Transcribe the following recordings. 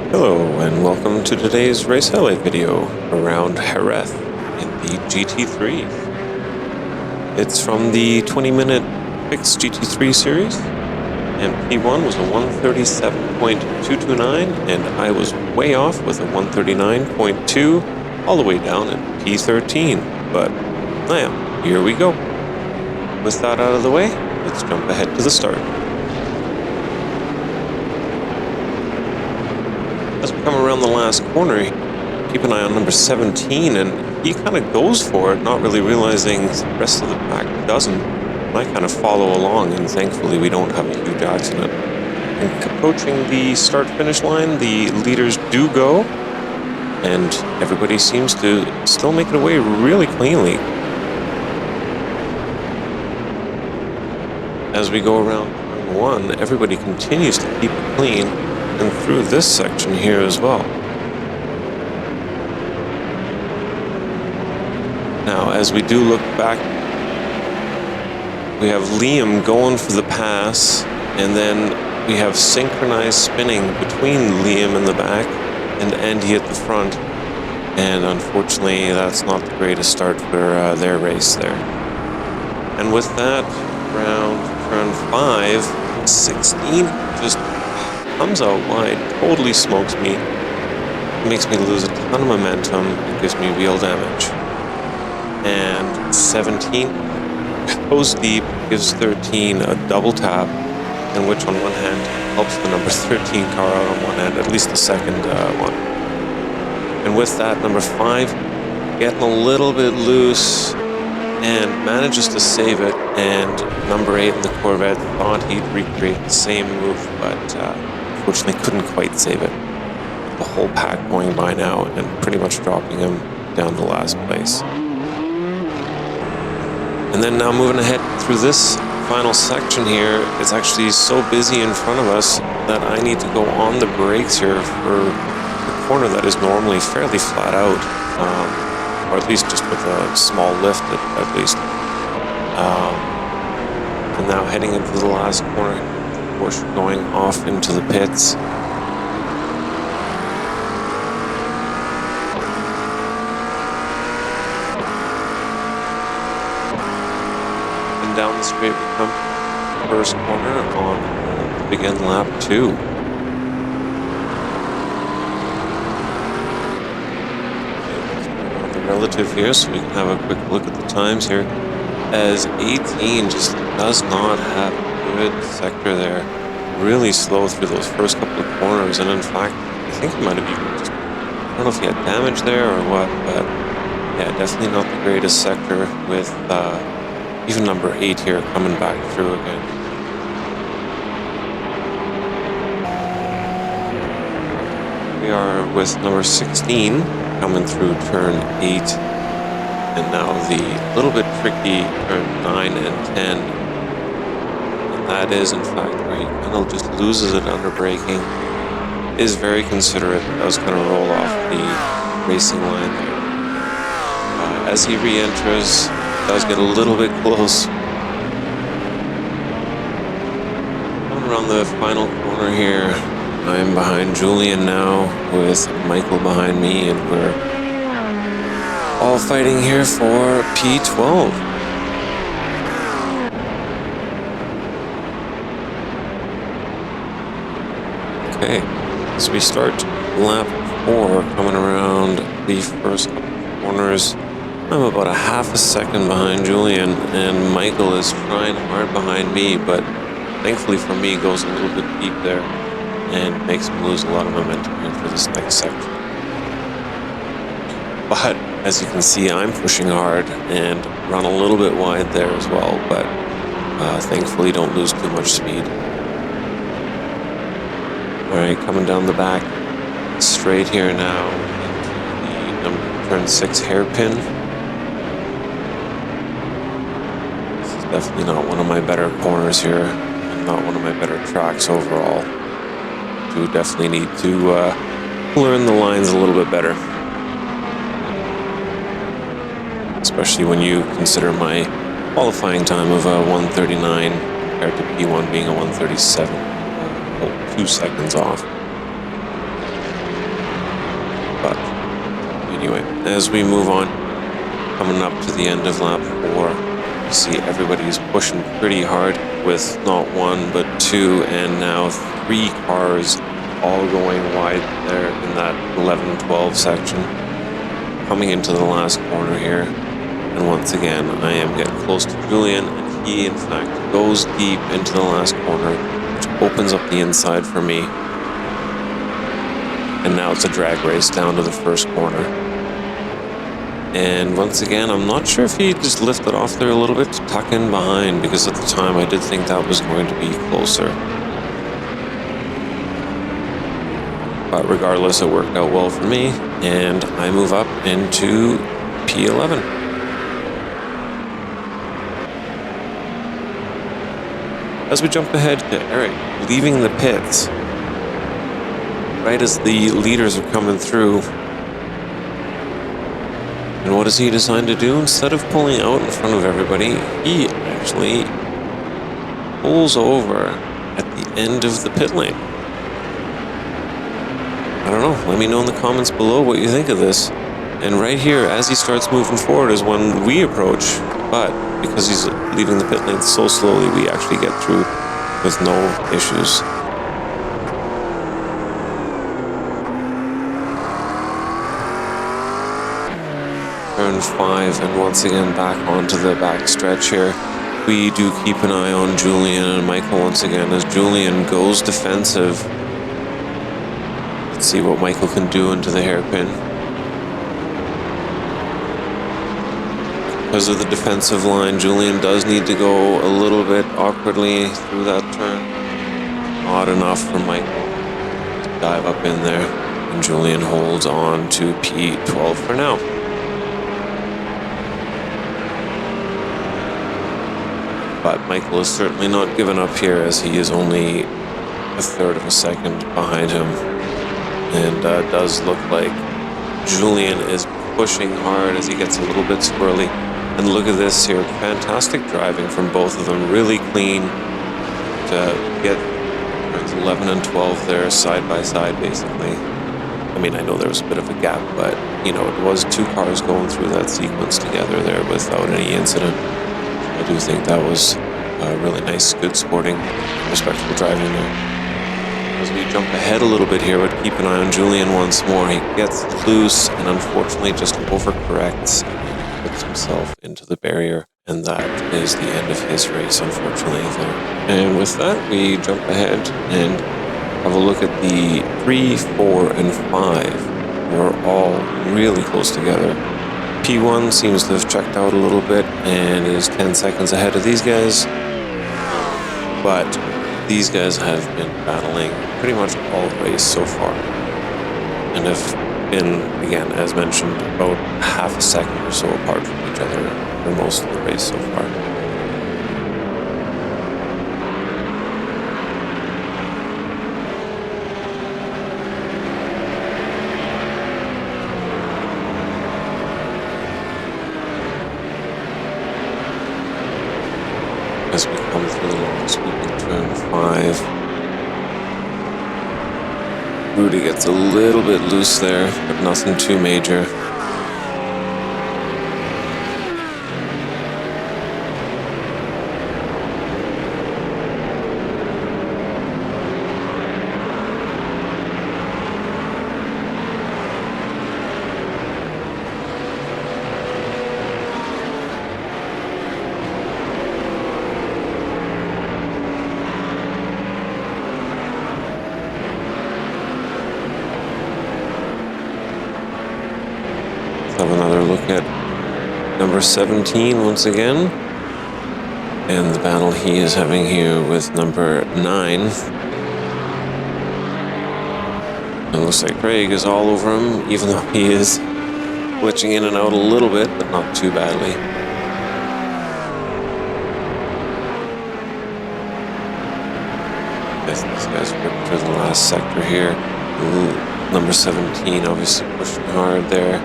Hello and welcome to today's race highlight video around Jerez in the GT3. It's from the 20-minute fixed GT3 series, and P1 was a 137.229, and I was way off with a 139.2 all the way down at P13, but here we go. With that out of the way, let's jump ahead to the start. As we come around the last corner, keep an eye on number 17, and he kind of goes for it, not really realizing the rest of the pack doesn't. And I kind of follow along, and thankfully we don't have a huge accident. And approaching the start-finish line, the leaders do go, and everybody seems to still make it away really cleanly. As we go around turn 1, everybody continues to keep it clean, and through this section here as well. Now, as we do look back, we have Liam going for the pass, and then we have synchronized spinning between Liam in the back and Andy at the front. And unfortunately, that's not the greatest start for their race there. And with that, around turn 5, 16 just comes out wide, totally smokes me, makes me lose a ton of momentum, and gives me wheel damage. And 17 goes deep, gives 13 a double tap, in which on one hand helps the number 13 car out on one hand, at least the second one. And with that, number 5 getting a little bit loose and manages to save it, and number 8 in the Corvette thought he'd recreate the same move, but unfortunately couldn't quite save it. The whole pack going by now and pretty much dropping him down to last place. And then now moving ahead through this final section here, it's actually so busy in front of us that I need to go on the brakes here for the corner that is normally fairly flat out, or at least just with a small lift at least. And now heading into the last corner, Porsche going off into the pits. And down the straight we come, first corner on the begin lap 2. On the relative here, so we can have a quick look at the times here, as 18 just does not have good sector there. Really slow through those first couple of corners, and in fact, I think he might have even just, I don't know if he had damage there or what, but yeah, definitely not the greatest sector with even number 8 here coming back through again. We are with number 16 coming through turn 8, and now the little bit tricky turn 9 and 10. That is, in fact, where he kind of just loses it under braking. Is very considerate, does kind of roll off the racing line there. As he re-enters, does get a little bit close. Coming around the final corner here, I'm behind Julian now, with Michael behind me, and we're all fighting here for P12. Okay, so we start lap 4, coming around the first couple of corners. I'm about a half a second behind Julian, and Michael is trying hard behind me, but thankfully for me goes a little bit deep there and makes him lose a lot of momentum here for this next section. But as you can see, I'm pushing hard and run a little bit wide there as well, but thankfully don't lose too much speed. Alright, coming down the back straight here now into the turn 6 hairpin. This is definitely not one of my better corners here, and not one of my better tracks overall. Do definitely need to learn the lines a little bit better. Especially when you consider my qualifying time of 1:39 compared to P1 being a 1:37. 2 seconds off. But anyway, as we move on, coming up to the end of lap 4, you see everybody's pushing pretty hard with not 1 but 2 and now 3 cars all going wide there in that 11-12 section. Coming into the last corner here, and once again I am getting close to Julian, and he in fact goes deep into the last corner, which opens up the inside for me. And now it's a drag race down to the first corner. And once again, I'm not sure if he just lifted off there a little bit to tuck in behind, because at the time I did think that was going to be closer. But regardless, it worked out well for me, and I move up into P11. As we jump ahead to Eric leaving the pits, right as the leaders are coming through. And what does he decide to do? Instead of pulling out in front of everybody, he actually pulls over at the end of the pit lane. I don't know, let me know in the comments below what you think of this. And right here, as he starts moving forward, is when we approach, but because he's leaving the pit lane so slowly, we actually get through with no issues. Turn 5, and once again back onto the back stretch here. We do keep an eye on Julian and Michael once again as Julian goes defensive. Let's see what Michael can do into the hairpin. Because of the defensive line, Julian does need to go a little bit awkwardly through that turn. Not enough for Michael to dive up in there, and Julian holds on to P12 for now. But Michael is certainly not giving up here, as he is only a third of a second behind him. And does look like Julian is pushing hard as he gets a little bit squirrely. And look at this here, fantastic driving from both of them, really clean to get 11 and 12 there side by side basically. I mean, I know there was a bit of a gap, but you know, it was 2 cars going through that sequence together there without any incident. I do think that was really nice, good sporting, respectful driving there. As we jump ahead a little bit here, but keep an eye on Julian once more. He gets loose and unfortunately just overcorrects and puts himself into the barrier. And that is the end of his race, unfortunately, there. And with that, we jump ahead and have a look at the 3, 4, and 5. We're all really close together. P1 seems to have checked out a little bit and is 10 seconds ahead of these guys. But these guys have been battling pretty much all race so far. And have been, again, as mentioned, about half a second or so apart from each other for most of the race so far. As we come through the long sweeping turn 5, Rudy gets a little bit loose there, but nothing too major. Have another look at number 17 once again, and the battle he is having here with number 9. It looks like Craig is all over him, even though he is glitching in and out a little bit, but not too badly. This guy's ripped through the last sector here. Ooh, number 17 obviously pushing hard there.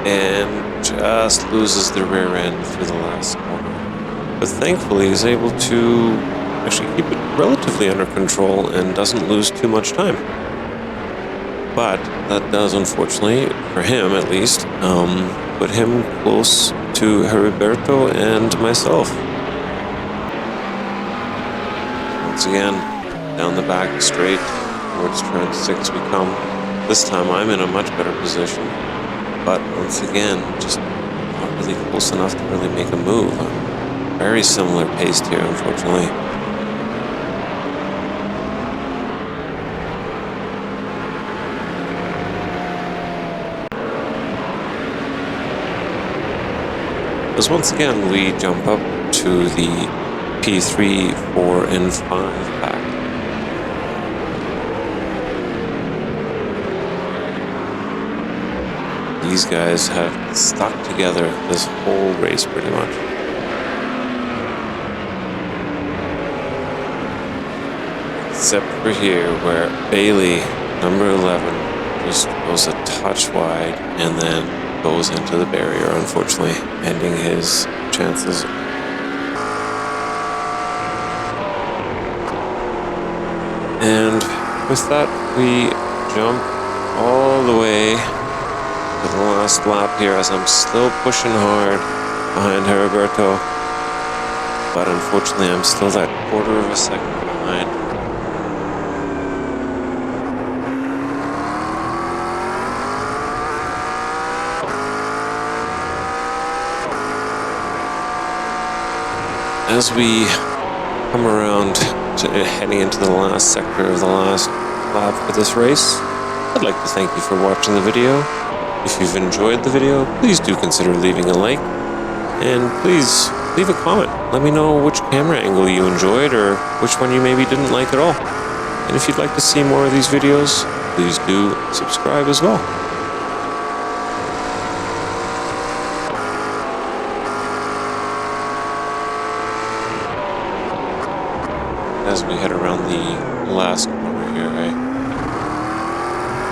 And just loses the rear end through the last corner. But thankfully he's able to actually keep it relatively under control and doesn't lose too much time. but that does, unfortunately, for him at least, put him close to Heriberto and myself. Once again, down the back straight towards turn 6 we come. This time I'm in a much better position, but once again, just not really close enough to really make a move. Very similar pace here, unfortunately. As once again we jump up to the P3, 4, and 5 pack. These guys have stuck together this whole race pretty much. Except for here where Bailey, number 11, just goes a touch wide and then goes into the barrier, unfortunately, ending his chances. And with that, we jump all the way to the last lap here as I'm still pushing hard behind Heriberto. But unfortunately, I'm still that quarter of a second behind. As we come around to heading into the last sector of the last lap for this race, I'd like to thank you for watching the video. If you've enjoyed the video, please do consider leaving a like, and please leave a comment. Let me know which camera angle you enjoyed or which one you maybe didn't like at all. And if you'd like to see more of these videos, please do subscribe as well. As we head around the last corner here, I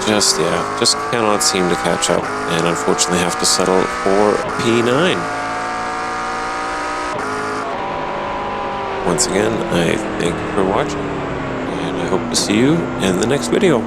just cannot seem to catch up, and unfortunately have to settle for P9. Once again, I thank you for watching, and I hope to see you in the next video.